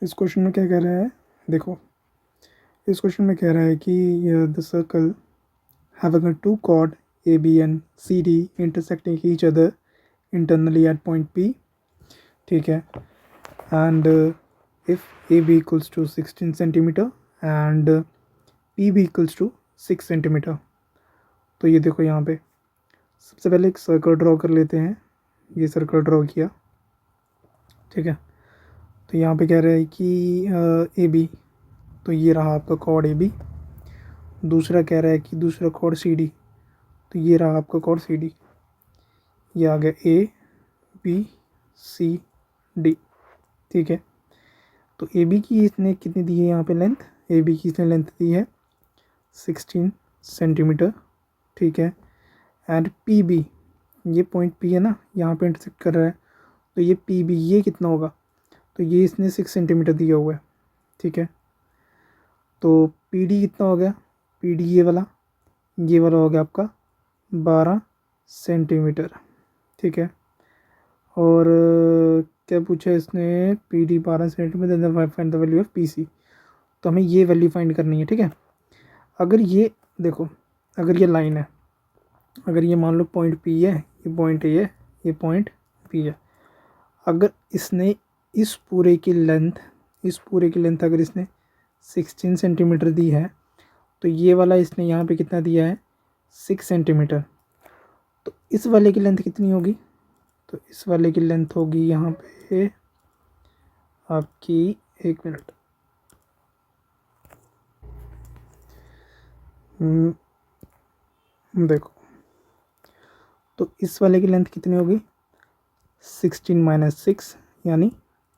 इस क्वेश्चन में क्या कह रहा है, देखो इस क्वेश्चन में कह रहा है कि the circle having a two chord AB and CD intersecting each other internally at point P, ठीक है, and if AB equals to 16 centimeter and PB equals to 6 centimeter। तो ये देखो यहाँ पे सबसे पहले एक सर्कल ड्रॉ कर लेते हैं। ये सर्कल ड्रॉ किया, ठीक है। तो यहाँ पे कह रहा है कि ए बी, तो ये रहा आपका कॉर्ड ए बी। दूसरा कह रहा है कि दूसरा कॉर्ड सी डी, तो ये रहा आपका कॉर्ड सी डी। ये आ गया ए बी सी डी, ठीक है। तो ए बी की इसने कितनी दी है यहाँ पे लेंथ, ए बी की इसने लेंथ दी है 16 सेंटीमीटर, ठीक है। एंड पी बी, ये पॉइंट पी है ना, यहाँ पे इंटरसेक्ट कर रहा है, तो ये पी बी ये कितना होगा, तो ये इसने 6 सेंटीमीटर दिया हुआ है, ठीक है। तो पी डी कितना हो गया, पी डी ये वाला हो गया आपका 12 सेंटीमीटर, ठीक है। और क्या पूछा है इसने, P D 12 centimetre, find the value of P C. तो हमें ये वैल्यू फाइंड करनी है, ठीक है। अगर ये देखो, अगर ये लाइन है, अगर ये मान लो पॉइंट पी है, ये पॉइंट ए है, ये पॉइंट पी है, अगर इसने इस पूरे की लेंथ अगर इसने 16 सेंटीमीटर दी है, तो ये वाला इसने यहाँ पे कितना दिया है 6 सेंटीमीटर। तो इस वाले की लेंथ कितनी होगी, तो इस वाले की लेंथ होगी यहाँ पे आपकी, एक मिनट, देखो, तो इस वाले की लेंथ कितनी होगी 16 माइनस 6 यानी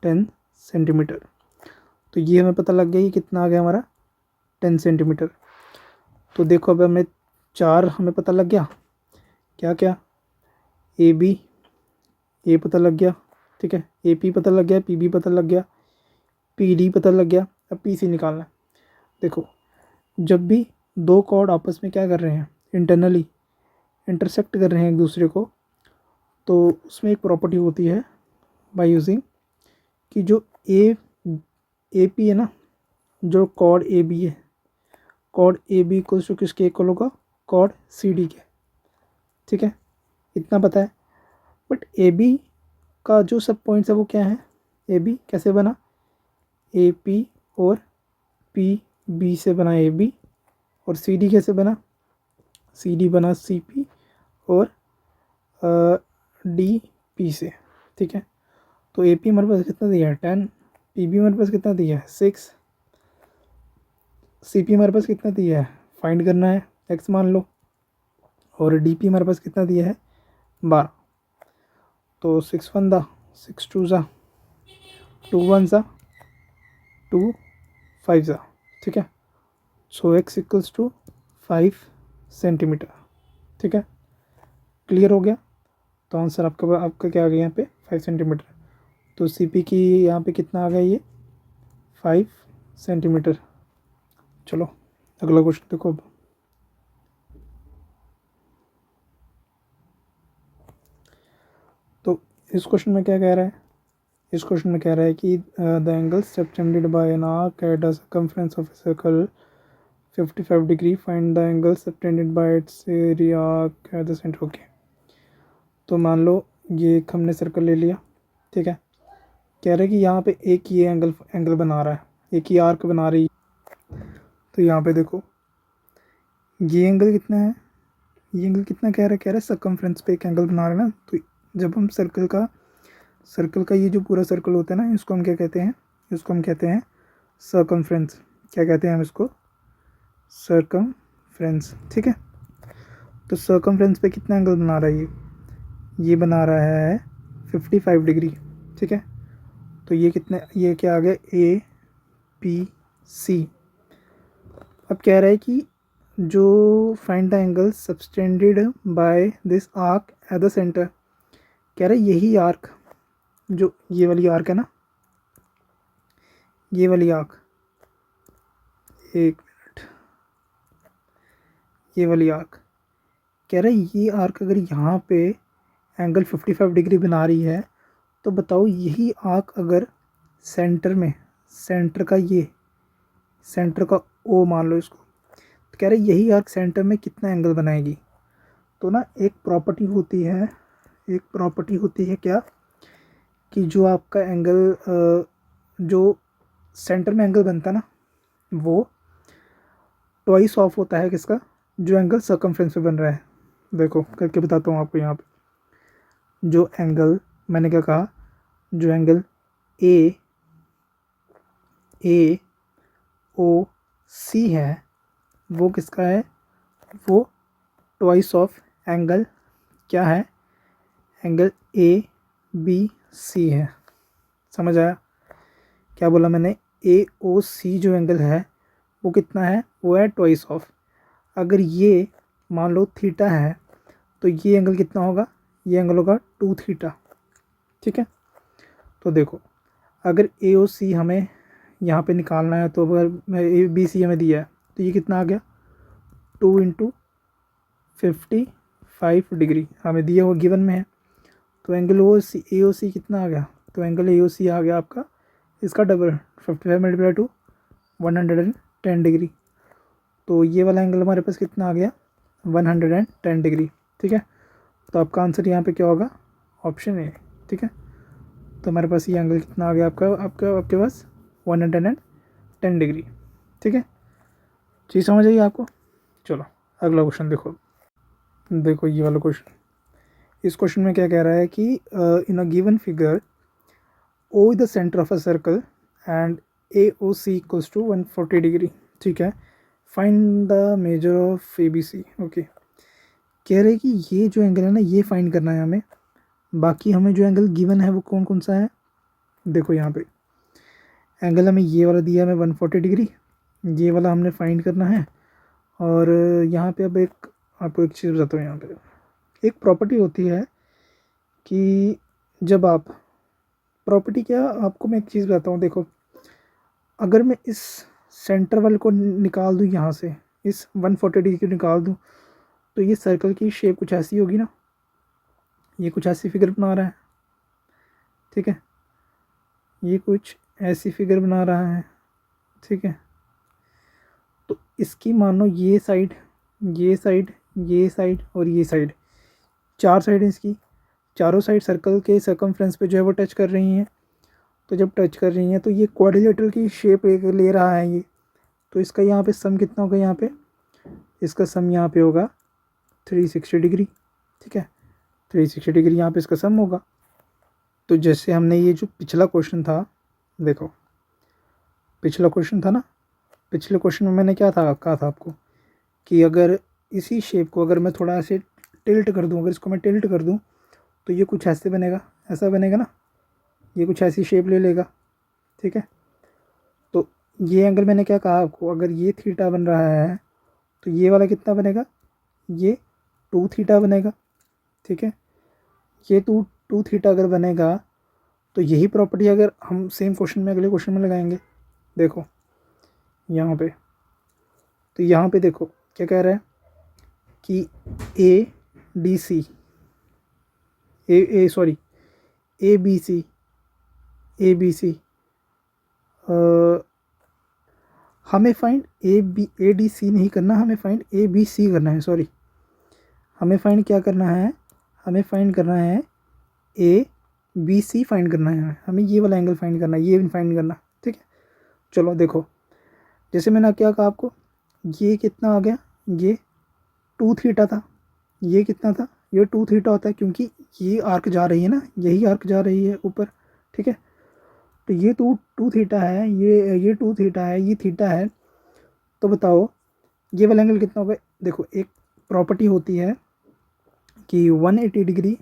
10 सेंटीमीटर। तो ये हमें पता लग गया कि कितना आ गया हमारा 10 सेंटीमीटर। तो देखो अब हमें 4 हमें पता लग गया, क्या क्या, ए बी, ए पता लग गया, ठीक है, ए पी पता लग गया, पी बी पता लग गया, पी डी पता लग गया। अब पी सी निकालना है। देखो जब भी दो कॉर्ड आपस में क्या कर रहे हैं, इंटरनली इंटरसेक्ट कर रहे हैं एक दूसरे को, तो उसमें एक प्रॉपर्टी होती है बाय यूजिंग कि जो ए पी है ना, जो कॉर्ड ए बी है, chord A B equals to किसके इक्वल होगा, कॉर्ड सी डी के, ठीक है, इतना पता है। बट ए बी का जो सब पॉइंट्स है वो क्या है, ए बी कैसे बना, ए पी और पी बी से बना ए बी, और सी डी कैसे बना, सी डी बना सी पी और डी पी से, ठीक है। तो ए पी हमारे पास कितना दिया है 10, पी बी हमारे पास कितना दिया है 6, सी पी हमारे पास कितना दिया है, फाइंड करना है एक्स मान लो, और डी पी हमारे पास कितना दिया है 12। तो 6 1 दा 6 2 ज़ा 2 1 ज़ा 2 5 ज़ा, ठीक है। सो एक्स इक्वल्स टू 5 सेंटीमीटर, ठीक है, क्लियर हो गया। तो आंसर आपका क्या आ गया यहाँ पे 5 सेंटीमीटर। तो सी पी की यहाँ पे कितना आ गया, ये 5 सेंटीमीटर। चलो अगला क्वेश्चन देखो अब। तो इस क्वेश्चन में क्या कह रहा है, इस क्वेश्चन में कह रहा है कि the angle subtended bye an arc at the circumference of a circle 55 degree, find the angle subtended bye it's area arc at the centre. Okay, तो मान लो ये एक हमने सर्कल ले लिया, ठीक है। कह रहा है कि यहाँ पे एक ही एंगल बना रहा है, एक ही आर्क बना रही है। तो यहाँ पे देखो ये एंगल कितना है, ये एंगल कितना कह रहा है सर्कमफ्रेंस पे एक एंगल बना रहा है ना। तो जब हम सर्कल का ये जो पूरा सर्कल होता है ना, इसको हम क्या कहते हैं, इसको हम कहते हैं सर्कमफ्रेंस। क्या कहते हैं हम इसको, सर्कमफ्रेंस, ठीक है। तो सर्कमफ्रेंस पे कितना एंगल बना रहा है, ये बना रहा है 55 डिग्री, ठीक है। तो ये कितने, ये क्या आ गया ए पी सी। अब कह रहा है कि जो find the angle subtended by this arc at the centre, कह रहा है यही आर्क, जो ये वाली आर्क है ना, ये वाली आर्क, एक मिनट, ये वाली आर्क, कह रहा है ये आर्क अगर यहाँ पे एंगल 55 डिग्री बना रही है, तो बताओ यही आर्क अगर सेंटर में सेंटर का ये, सेंटर का ओ मान लो इसको, तो कह रहे यही आर्क सेंटर में कितना एंगल बनाएगी। तो ना एक प्रॉपर्टी होती है, एक प्रॉपर्टी होती है क्या, कि जो आपका एंगल जो सेंटर में एंगल बनता है ना, वो ट्वाइस ऑफ होता है किसका, जो एंगल सर्कमफ्रेंस पे बन रहा है। देखो करके बताता हूँ आपको। यहाँ पे जो एंगल, मैंने क्या कहा, जो एंगल ए ओ सी है वो किसका है, वो ट्वाइस ऑफ एंगल क्या है, एंगल ए बी सी है। समझ आया क्या बोला मैंने, ए ओ सी जो एंगल है वो कितना है, वो है ट्वाइस ऑफ। अगर ये मान लो थीटा है तो ये एंगल कितना होगा, ये एंगल होगा 2 थीटा। ठीक है, तो देखो अगर ए ओ सी हमें यहाँ पे निकालना है, तो अगर ए बी सी हमें दिया है तो ये कितना आ गया, 2 इंटू 55 डिग्री हमें दिया हुआ गिवन में है। तो एंगल ए ओ सी कितना आ गया, तो एंगल ए ओ सी आ गया आपका इसका डबल, 55 मल्टीप्लाई टू 110 डिग्री। तो ये वाला एंगल हमारे पास कितना आ गया, 110 डिग्री। ठीक है, तो आपका आंसर यहाँ पे क्या होगा, ऑप्शन ए। ठीक है, तो हमारे पास ये एंगल कितना आ गया आपका आपका आपके पास 110 डिग्री। ठीक है, चीज़ समझ आई आपको। चलो अगला क्वेश्चन देखो। देखो ये वाला क्वेश्चन, इस क्वेश्चन में क्या कह रहा है कि in a given figure O is the centre of a circle and A O C equals to 140 degree. ठीक है, find the measure of A B C. Okay, कह रहे हैं कि ये जो एंगल है ना ये फाइंड करना है हमें, बाकी हमें जो एंगल गिवन है वो कौन कौन सा है। देखो यहाँ पे एंगल हमें ये वाला दिया है हमें 140 डिग्री, ये वाला हमने फाइंड करना है। और यहाँ पे अब एक आपको एक चीज़ बताता हूँ, यहाँ पे एक प्रॉपर्टी होती है कि जब आप प्रॉपर्टी क्या, आपको मैं एक चीज़ बताता हूँ। देखो अगर मैं इस सेंटर वाले को निकाल दूँ यहाँ से, इस 140 डिग्री को निकाल दूँ, तो ये सर्कल की शेप कुछ ऐसी होगी ना, ये कुछ ऐसी फिगर बना रहा है। ठीक है, ये कुछ ऐसी फिगर बना रहा है। ठीक है, तो इसकी मानो ये साइड, ये साइड, ये साइड और ये साइड, 4 साइड इसकी, चारों साइड सर्कल के सर्कमफ्रेंस पे जो है वो टच कर रही हैं। तो जब टच कर रही हैं तो ये क्वाड्रिलेटरल की शेप ले रहा है ये। तो इसका यहाँ पे सम कितना होगा, यहाँ पे इसका सम यहाँ पे होगा 360 डिग्री। ठीक है, 360 डिग्री यहाँ पे इसका सम होगा। तो जैसे हमने ये जो पिछला क्वेश्चन था, देखो पिछला क्वेश्चन था ना, पिछले क्वेश्चन में मैंने क्या था कहा था आपको, कि अगर इसी शेप को अगर मैं थोड़ा ऐसे टिल्ट कर दूँ, अगर इसको मैं टिल्ट कर दूँ तो ये कुछ ऐसे बनेगा, ऐसा बनेगा ना, ये कुछ ऐसी शेप ले लेगा। ठीक है, तो ये एंगल मैंने क्या कहा आपको, अगर ये थीटा बन रहा है तो ये वाला कितना बनेगा, ये 2 थीटा बनेगा। ठीक है, ये 2 थीटा अगर बनेगा तो यही प्रॉपर्टी अगर हम सेम क्वेश्चन में अगले क्वेश्चन में लगाएंगे, देखो यहाँ पे, तो यहाँ पे देखो क्या कह रहा है कि A D C A sorry A B C हमें फाइंड ए डी सी नहीं करना, हमें फाइंड ए बी सी करना है। सॉरी, हमें फाइंड क्या करना है, हमें फाइंड करना है ए बी सी फाइंड करना है, हमें ये वाला एंगल फाइंड करना है, ये फाइंड करना। ठीक है, चलो देखो जैसे मैंने क्या कहा आपको, ये कितना आ गया, ये 2 थीटा था, ये कितना था, ये 2 थीटा होता है क्योंकि ये आर्क जा रही है ना, यही आर्क जा रही है ऊपर। ठीक है, तो ये 2 थीटा है, ये 2 थीटा है, ये थीटा है। तो बताओ ये वाला एंगल कितना होगा। देखो एक प्रॉपर्टी होती है कि 180 डिग्री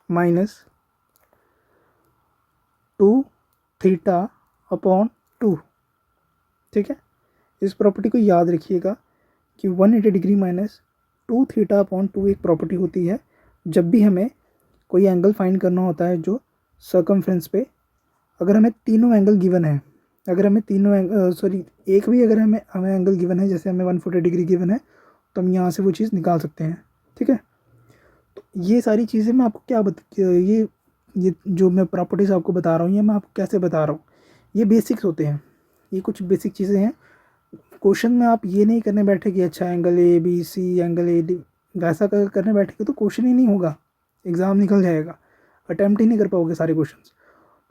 माइनस 2 थीटा अपॉन 2। ठीक है, इस प्रॉपर्टी को याद रखिएगा कि 180 डिग्री माइनस 2 थीटा अपॉन 2 एक प्रॉपर्टी होती है जब भी हमें कोई एंगल फाइंड करना होता है जो सर्कमफ्रेंस पे, अगर हमें तीनों एंगल गिवन है, अगर हमें तीनों सॉरी एक भी अगर हमें हमें एंगल गिवन है, जैसे हमें 140 डिग्री गिवन है, तो हम यहाँ से वो चीज़ निकाल सकते हैं। ठीक है, तो ये सारी चीज़ें मैं आपको क्या ये जो मैं प्रॉपर्टीज़ आपको बता रहा हूँ, ये मैं आपको कैसे बता रहा हूँ, ये बेसिक्स होते हैं, ये कुछ बेसिक चीज़ें हैं। क्वेश्चन में आप ये नहीं करने बैठे कि अच्छा angle A B C angle A D, वैसा करने बैठेगे तो क्वेश्चन ही नहीं होगा, एग्ज़ाम निकल जाएगा, अटैम्प्ट ही नहीं कर पाओगे सारे क्वेश्चंस।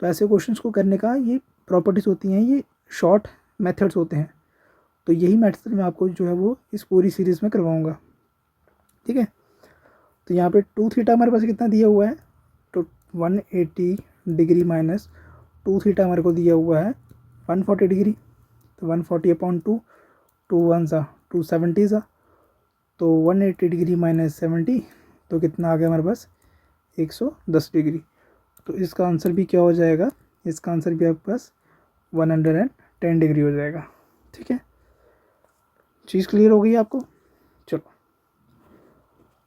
तो ऐसे क्वेश्चंस को करने का ये प्रॉपर्टीज़ होती हैं, ये शॉर्ट मेथड्स होते हैं। तो यही मेथड मैं आपको जो है वो इस पूरी सीरीज़ में करवाऊँगा, ठीक है। तो यहाँ पे 2 थीटा हमारे पास कितना दिया हुआ है, तो 180 डिग्री माइनस 2 थीटा हमारे को दिया हुआ है 140 डिग्री। तो 140/2, 2 1 सा 270 सा, तो 180 डिग्री माइनस 70, तो कितना आ गया हमारे पास 110 डिग्री। तो इसका आंसर भी क्या हो जाएगा, इसका आंसर भी आपके पास 110 डिग्री हो जाएगा, ठीक है। चीज़ क्लियर हो गई आपको। चलो,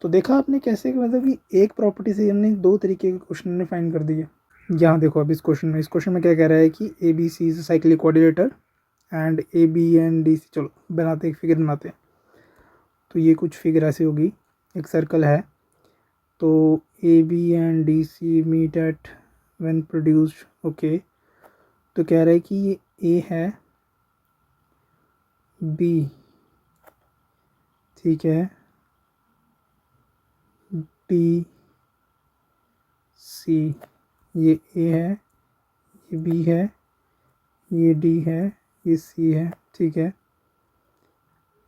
तो देखा आपने कैसे मतलब कि एक प्रॉपर्टी से हमने 2 तरीके के क्वेश्चन ने फाइंड कर दिए। यहाँ देखो अब इस क्वेश्चन में क्या कह रहा है कि A B C is cyclic coordinator and A B and D C. चलो बनाते एक फिगर बनाते हैं। तो ये कुछ फिगर ऐसी होगी, एक सर्कल है, तो A B and D C meet at when produced, okay. तो कह रहा है कि ये ए है, बी, ठीक है, डी सी, ये ए है, ये बी है, ये डी है, ये सी है, ठीक है।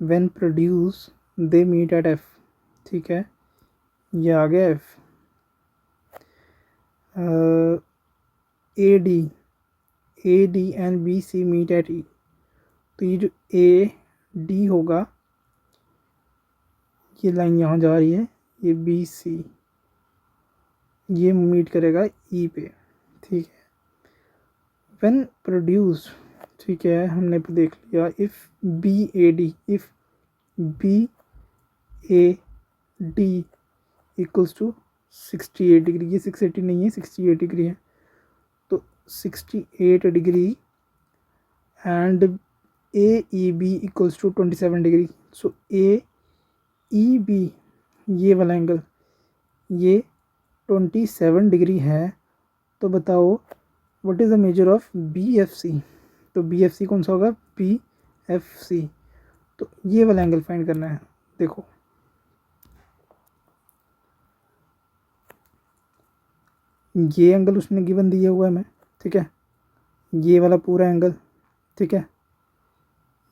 When produced they meet at F, ठीक है, ये आ गया F. A D and B C meet at E. तो ये जो ए डी होगा, ये लाइन यहाँ जा रही है, ये बी सी, ये मीट करेगा ई पे, ठीक है। व्हेन प्रोड्यूस, ठीक है, हमने देख लिया। If B A D, if B A D equals to 68 degree, ये 680 नहीं है, 68 डिग्री है, तो 68 degree and A E B equals to 27 degree. So A E B, ये वाला एंगल, ये 27 डिग्री है। तो बताओ what is the measure of B F C. तो बी एफ सी कौन सा होगा, बी एफ सी। तो ये वाला एंगल फाइंड करना है। देखो ये एंगल उसने गिवन दिया हुआ है हमें, ठीक है, ये वाला पूरा एंगल, ठीक है,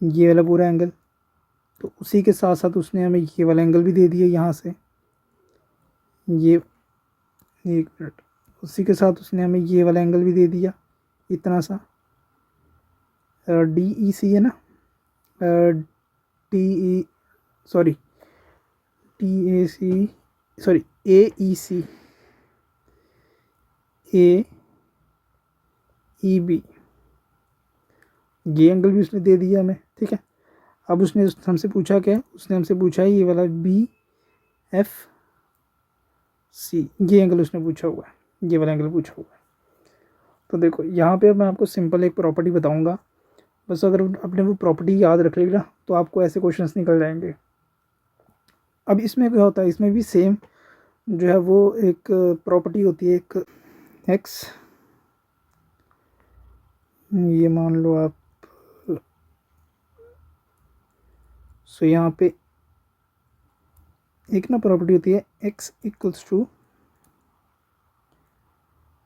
ये वाला पूरा एंगल। तो उसी के साथ साथ उसने हमें ये वाला एंगल भी दे दिया यहाँ से, ये, एक मिनट, उसी के साथ उसने हमें ये वाला एंगल भी दे दिया, इतना सा। डी ई सी है ना, D E, sorry, D A C, sorry, A E C, A E B, ये एंगल भी उसने दे दिया हमें, ठीक है। अब उसने हमसे पूछा क्या, उसने हमसे पूछा है ये वाला बी एफ सी, ये एंगल उसने पूछा हुआ है, ये वाला एंगल पूछा हुआ है। तो देखो यहाँ पे मैं आपको सिंपल एक प्रॉपर्टी बताऊंगा, बस अगर आपने वो प्रॉपर्टी याद रख ली ना तो आपको ऐसे क्वेश्चंस निकल जाएंगे। अब इसमें क्या होता है, इसमें भी सेम जो है वो एक प्रॉपर्टी होती है, एक एक्स, ये मान लो आप, सो यहाँ पे एक ना प्रॉपर्टी होती है x equals to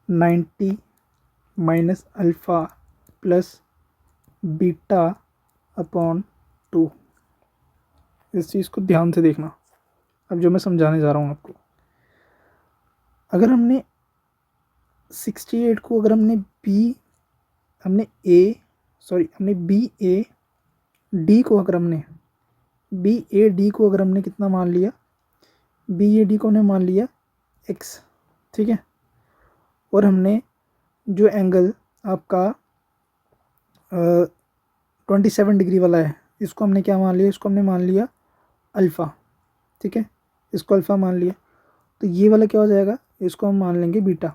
90 minus alpha plus beta upon 2। इस चीज़ को ध्यान से देखना, अब जो मैं समझाने जा रहा हूँ आपको। अगर हमने 68 को, अगर हमने बी ए डी को, अगर हमने बी ए डी को अगर हमने कितना मान लिया, बी ए डी को हमने मान लिया x, ठीक है। और हमने जो एंगल आपका 27 डिग्री वाला है, इसको हमने क्या मान लिया, इसको हमने मान लिया अल्फ़ा, ठीक है, इसको अल्फ़ा मान लिया। तो ये वाला क्या हो जाएगा, इसको हम मान लेंगे बीटा,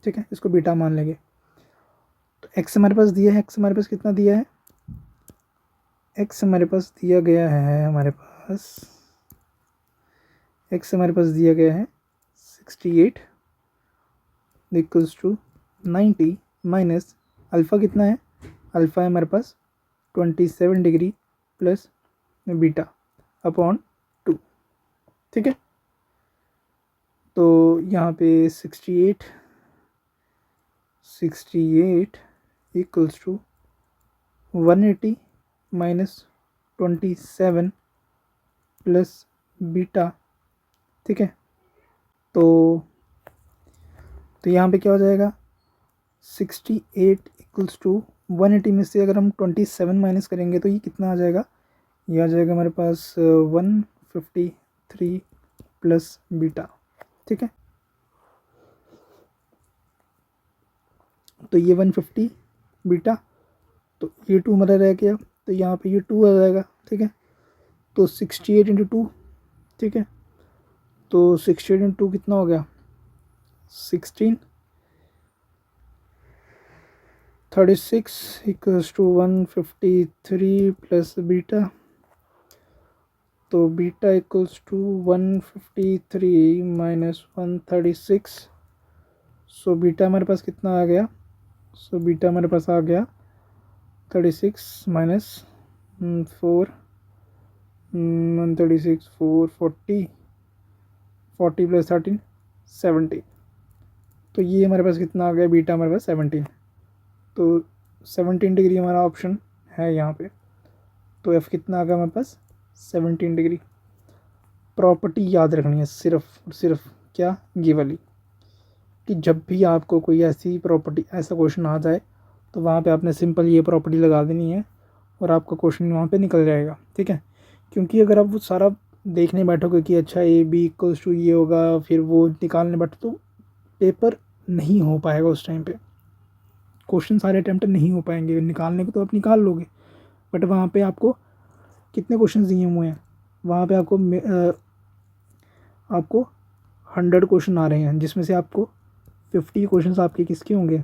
ठीक है, इसको बीटा मान लेंगे। तो x हमारे पास दिया है, x हमारे पास कितना दिया है, x हमारे पास दिया गया है, x हमारे पास दिया गया है 68 इक्वल्स टू 90 माइनस अल्फ़ा कितना है अल्फ़ा है हमारे पास 27 डिग्री प्लस बीटा अपॉन 2, ठीक है। तो यहाँ पे 68 equals to 180 minus 27 plus beta, ठीक है। तो यहाँ पे क्या हो जाएगा, 68 इक्वल्स टू 180 में से अगर हम 27 माइनस करेंगे तो ये कितना आ जाएगा, ये आ जाएगा हमारे पास 153 प्लस बीटा, ठीक है। तो ये 150 बीटा, तो ये 2 हमारा रह गया, तो यहाँ पे ये 2 आ जाएगा, ठीक है। तो 68 इंटू 2, ठीक है। तो 68 इंटू 2 कितना हो गया, 16, 36 इक्वल्स टू 153 प्लस बीटा। तो beta equals to 153 minus 136। So beta हमारे पास कितना आ गया, सो बीटा हमारे पास आ गया 36 माइनस 4, 136 4 40 प्लस 13 17। तो ये हमारे पास कितना आ गया, बीटा हमारे पास 17। तो 17 डिग्री हमारा ऑप्शन है यहाँ पे। तो एफ़ कितना आ गया हमारे पास, 17 डिग्री। प्रॉपर्टी याद रखनी है सिर्फ और सिर्फ क्या, ये वाली, कि जब भी आपको कोई ऐसी प्रॉपर्टी, ऐसा क्वेश्चन आ जाए तो वहाँ पे आपने सिंपल ये प्रॉपर्टी लगा देनी है और आपका क्वेश्चन वहाँ पे निकल जाएगा, ठीक है। क्योंकि अगर आप वो सारा देखने बैठोगे कि अच्छा ए बी इक्वल्स टू ये होगा, फिर वो निकालने बैठो तो पेपर नहीं हो पाएगा उस टाइम पे, क्वेश्चन सारे अटैम्प्ट नहीं हो पाएंगे। निकालने को तो आप निकाल लोगे, बट वहाँ पे आपको कितने क्वेश्चन दिए हुए हैं, वहाँ पे आपको 100 क्वेश्चन आ रहे हैं, जिसमें से आपको 50 क्वेश्चन आपके किसके होंगे,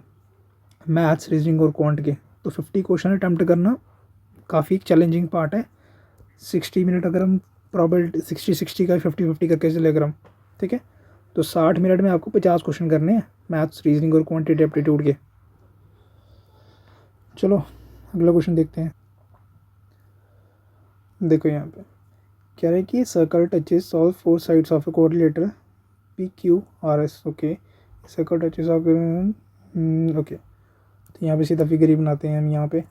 मैथ्स, रीजनिंग और क्वांट के। तो 50 क्वेश्चन अटैम्प्ट करना काफ़ी चैलेंजिंग पार्ट है। 60 मिनट अगर हम प्रॉबिलिटी 60 का 50 करके चले अगर हम, ठीक है, तो 60 मिनट में आपको 50 क्वेश्चन करने हैं मैथ्स, रीजनिंग और क्वांटिटी एप्टीट्यूड के। चलो अगला क्वेश्चन देखते हैं। देखो यहाँ पे कह रहे हैं कि circle touches all 4 sides of A coordinator P Q R S. Okay, circle touches of, okay. तो यहाँ पे सीधा फिगर ही बनाते हैं हम यहाँ पे।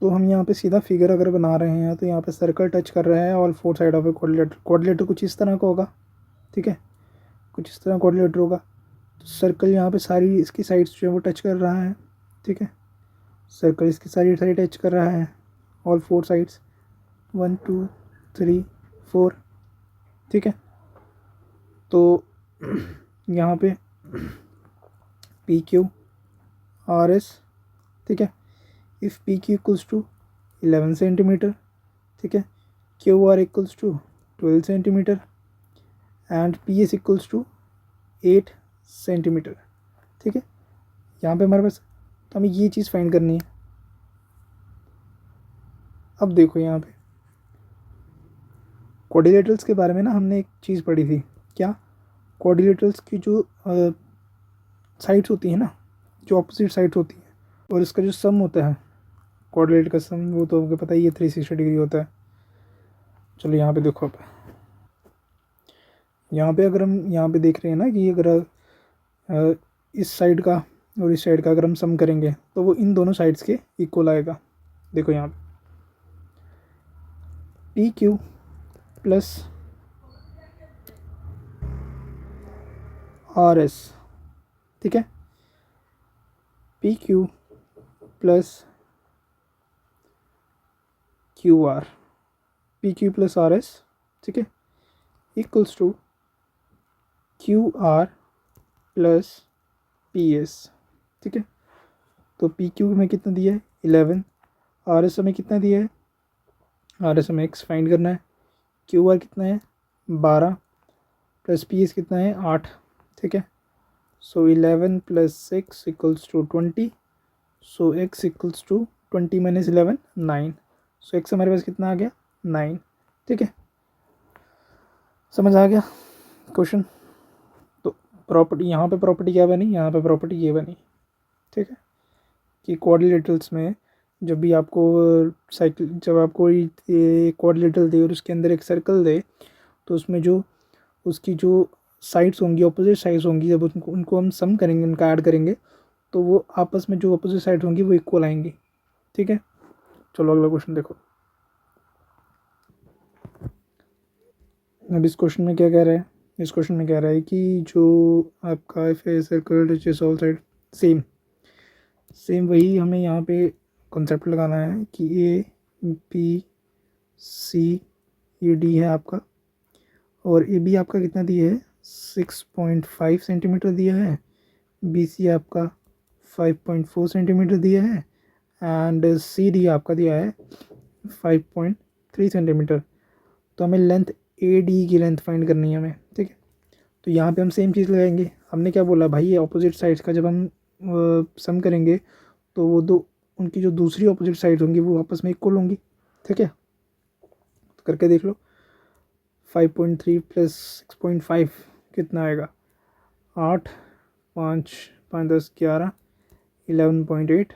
तो हम यहाँ पे सीधा फिगर अगर बना रहे हैं तो यहाँ पे सर्कल टच कर रहा है all 4 side of A coordinator. Coordinator कुछ इस तरह का होगा, ठीक है, कुछ इस तरह कोऑर्डिनेटर होगा। तो सर्कल यहाँ पे सारी इसकी साइड्स जो है वो टच कर रहा है, ठीक है। सर्कल इसकी सारी टच कर रहा है ऑल 4 साइड्स, 1 2 3 4, ठीक है। तो यहाँ पे पी क्यू आर एस, ठीक है। If P Q equals to 11 centimetre, ठीक है, Q R equals to 12 centimetre and P S equals to 8 centimetre, ठीक है। यहाँ पे हमारे पास, तो हमें ये चीज़ फाइंड करनी है। अब देखो यहाँ पे कोऑर्डिनेटर्स के बारे में ना हमने एक चीज़ पढ़ी थी, क्या, कोऑर्डिनेटर्स की जो साइड्स होती हैं ना, जो ऑपोजिट साइड्स होती हैं, और इसका जो सम होता है कोऑर्डिनेट का सम, वो तो आपको पता ही है 360 डिग्री होता है। चलो यहाँ पे देखो, आप यहाँ पे अगर हम यहाँ पे देख रहे हैं ना कि अगर इस साइड का और इस साइड का अगर हम सम करेंगे तो वो इन दोनों साइड्स के इक्वल आएगा। देखो यहाँ पे P Q plus R S, ठीक है, P Q plus Q R, P Q plus R S, ठीक है, equals to Q R plus P S, ठीक है। तो पी क्यू में कितना दिया है 11, आर एस हमें कितना दिया है, आर एस हमें एक्स फाइंड करना है, क्यू आर कितना है 12 प्लस पी एस कितना है 8, ठीक है। So 11 plus 6 equals to 20। So X equals to 20 minus 11 9। So X हमारे पास कितना आ गया 9, ठीक है। समझ आ गया क्वेश्चन। तो प्रॉपर्टी यहाँ पे प्रॉपर्टी क्या बनी, यहाँ पे प्रॉपर्टी ये बनी, ठीक है, कि क्वाड्रिलेटरल्स में जब भी आपको साइकिल जब आपको क्वाड्रिलेटरल दे और उसके अंदर एक सर्कल दे, तो उसमें जो उसकी जो साइड्स होंगी, अपोजिट साइड्स होंगी, जब उनको हम सम करेंगे, उनका ऐड करेंगे, तो वो आपस में जो अपोजिट साइड होंगी वो इक्वल आएंगी। ठीक है, चलो अगला क्वेश्चन देखो। अब इस क्वेश्चन में क्या कह रहा है? इस क्वेश्चन में कह रहा है कि जो आपका if a circle touches all side, same वही हमें यहाँ पे कॉन्सेप्ट लगाना है कि ए बी सी ये डी है आपका, और ए बी आपका कितना दिया है? 6.5 सेंटीमीटर दिया है। बी सी आपका 5.4 सेंटीमीटर दिया है, एंड सी डी आपका दिया है 5.3 सेंटीमीटर। तो हमें लेंथ ए डी की लेंथ फाइंड करनी है हमें। ठीक है, तो यहाँ पे हम सेम चीज़ लगाएंगे। हमने क्या बोला भाई, ये ऑपोजिट साइड्स का जब हम सम करेंगे तो वो दो उनकी जो दूसरी ऑपोजिट साइड होंगी वो आपस में इक्वल होंगी। ठीक है, तो करके देख लो। 5.3 प्लस 6.5 कितना आएगा? 8, 5, 5 10 11, 11.8,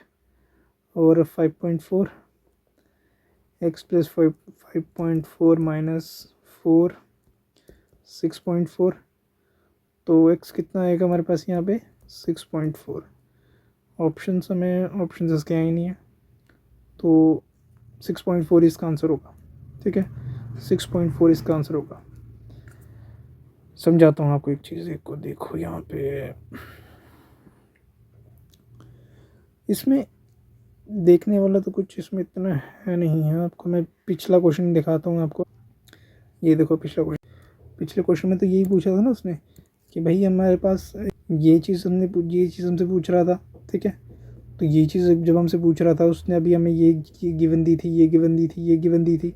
और 5.4 x प्लस 5.4 माइनस 4 6.4, तो x कितना आएगा हमारे पास यहाँ पे? 6.4। ऑप्शन इसके यहाँ ही नहीं है, तो 6.4 इसका आंसर होगा। ठीक है, 6.4 इसका आंसर होगा। समझाता हूँ आपको एक चीज़, देखो यहाँ पे इसमें देखने वाला तो कुछ इसमें इतना है नहीं है। आपको मैं पिछला क्वेश्चन दिखाता हूँ आपको। ये देखो पिछला क्वेश्चन, पिछले क्वेश्चन में तो यही पूछा था ना उसने कि भाई हमारे पास ये चीज़ हमसे पूछ रहा था। ठीक है, तो ये चीज़ जब हमसे पूछ रहा था उसने अभी हमें ये गिवन दी थी, ये गिवन दी थी, ये गिवन दी थी,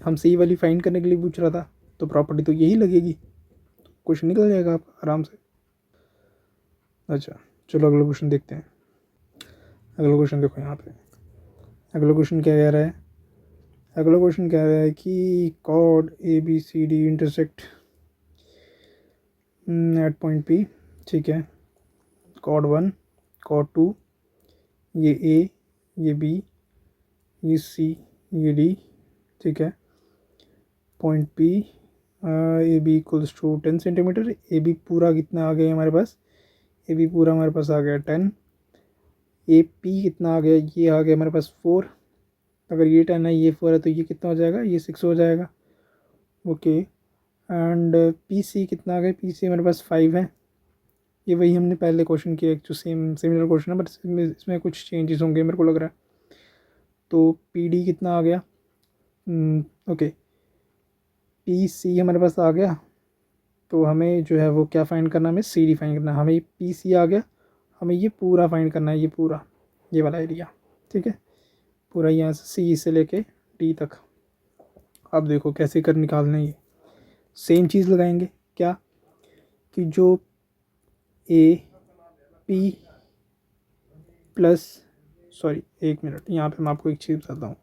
हमसे ये वाली फाइंड करने के लिए पूछ रहा था, तो प्रॉपर्टी तो यही लगेगी, क्वेश्चन निकल जाएगा आप आराम से। अच्छा चलो अगला क्वेश्चन देखते हैं। अगला क्वेश्चन देखो यहाँ पे। अगला क्वेश्चन क्या कह रहा है? अगला क्वेश्चन कह रहा है कि chord A B C D intersect at point P. ठीक है, कॉर्ड 1, कॉर्ड 2, ये ए, ये बी, ये सी, ये डी। ठीक है, point P, A B equals to 10 centimetre. A B पूरा कितना आ गया हमारे पास? ए बी पूरा हमारे पास आ गया 10। ए पी कितना आ गया? ये आ गया हमारे पास 4। अगर ये 10 है, ये 4 है, तो ये कितना हो जाएगा? ये 6 हो जाएगा। ओके, एंड पी सी कितना आ गया? पी सी हमारे पास 5 है। ये वही हमने पहले क्वेश्चन किया, एक जो सिमिलर क्वेश्चन है, बट इसमें कुछ चेंजेस होंगे मेरे को लग रहा है। तो पी डी कितना आ गया? ओके, पी सी हमारे पास आ गया, तो हमें जो है वो क्या फाइंड करना है? हमें सी डी फाइंड करना है। हमें पी सी आ गया, हमें ये पूरा फाइंड करना है, ये पूरा, ये वाला एरिया। ठीक है, पूरा यहाँ से सी से लेके डी तक। अब देखो कैसे कर निकालना है। ये सेम चीज़ लगाएंगे क्या कि जो A P plus, sorry 1 minute, यहाँ पे मैं आपको एक चीज़ बताता हूँ।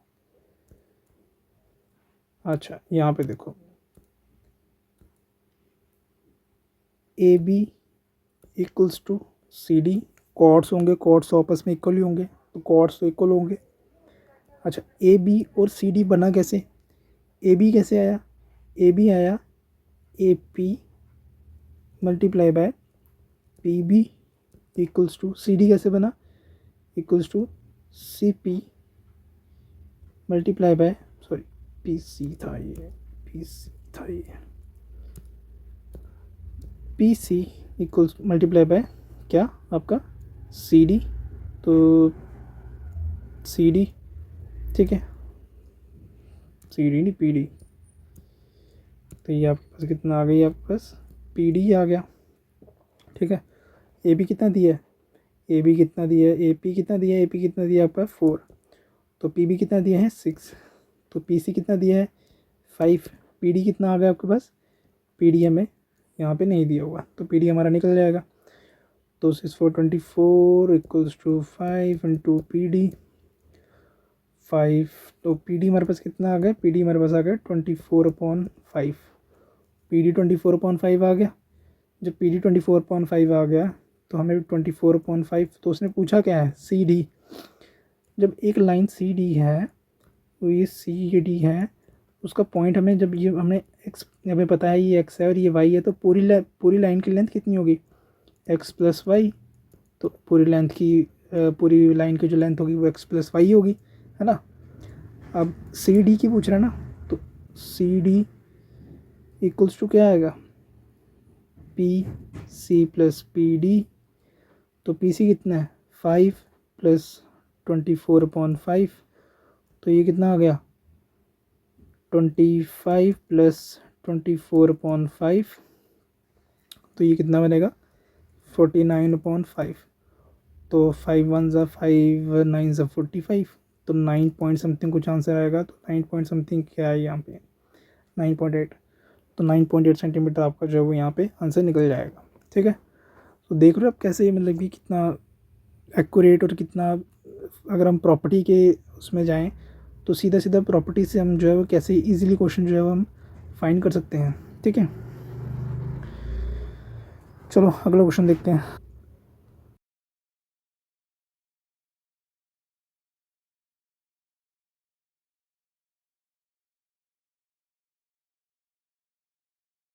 अच्छा यहाँ पे देखो, A B equals to C D, chords होंगे, कॉर्ड्स आपस में इक्वल ही होंगे, तो कॉर्ड्स तो इक्वल होंगे। अच्छा, ए बी और सी डी बना कैसे? ए बी कैसे आया? ए बी आया A P multiply by P B equals to, C D कैसे बना? Equals to C P multiply by, sorry P C था ये, पी सी था ये, P C equals multiply by क्या आपका? C D. तो सी डी, ठीक है, सी डी नहीं पी डी। तो ये आपके पास कितना आ गई? आपके पास पी डी आ गया। ठीक है, ए बी कितना दिया है? ए बी कितना दिया है? ए पी कितना दिया है? ए पी कितना दिया है आपका? 4। तो पी बी कितना दिया है? 6। तो पी सी कितना दिया है? 5। पी डी कितना आ गया आपके पास? पी डी हमें यहाँ पे नहीं दिया हुआ, तो पी डी हमारा निकल जाएगा। तो 6 4 24 equals to 5 into P D 5। तो पी डी हमारे पास कितना आ गया? पी डी हमारे पास आ गया 24/5। पी डी 24/5 आ गया। जब पी डी 24/5 आ गया तो हमें 24/5, तो उसने पूछा क्या है सी डी। जब एक लाइन सी डी है तो ये सी डी है, उसका पॉइंट हमें जब ये हमें पता है ये एक्स है और ये वाई है, तो पूरी लाइन की लेंथ कितनी होगी एक्स प्लस वाई। तो पूरी लाइन की जो लेंथ होगी वो एक्स प्लस वाई होगी, है ना। अब सी डी की पूछ रहा है ना, तो सी डी इक्वल्स टू क्या आएगा P C plus P D. तो पी सी कितना है 5 प्लस 24/5, तो ये कितना आ गया 25 प्लस 24/5, तो ये कितना बनेगा 49/5। तो 5 1 ज़ा 5 9 ज़ा 45, तो 9 पॉइंट समथिंग कुछ आंसर आएगा। तो 9 पॉइंट समथिंग क्या है यहाँ पे 9.8, तो 9.8 सेंटीमीटर आपका जो है वो यहाँ पे आंसर निकल जाएगा। ठीक है, तो देख रहे हो आप कैसे मतलब कि कितना एक्यूरेट और कितना, अगर हम प्रॉपर्टी के उसमें जाएं तो सीधा सीधा प्रॉपर्टी से हम जो है वो कैसे इजीली क्वेश्चन जो है वो हम फाइंड कर सकते हैं। ठीक है, चलो अगला क्वेश्चन देखते हैं।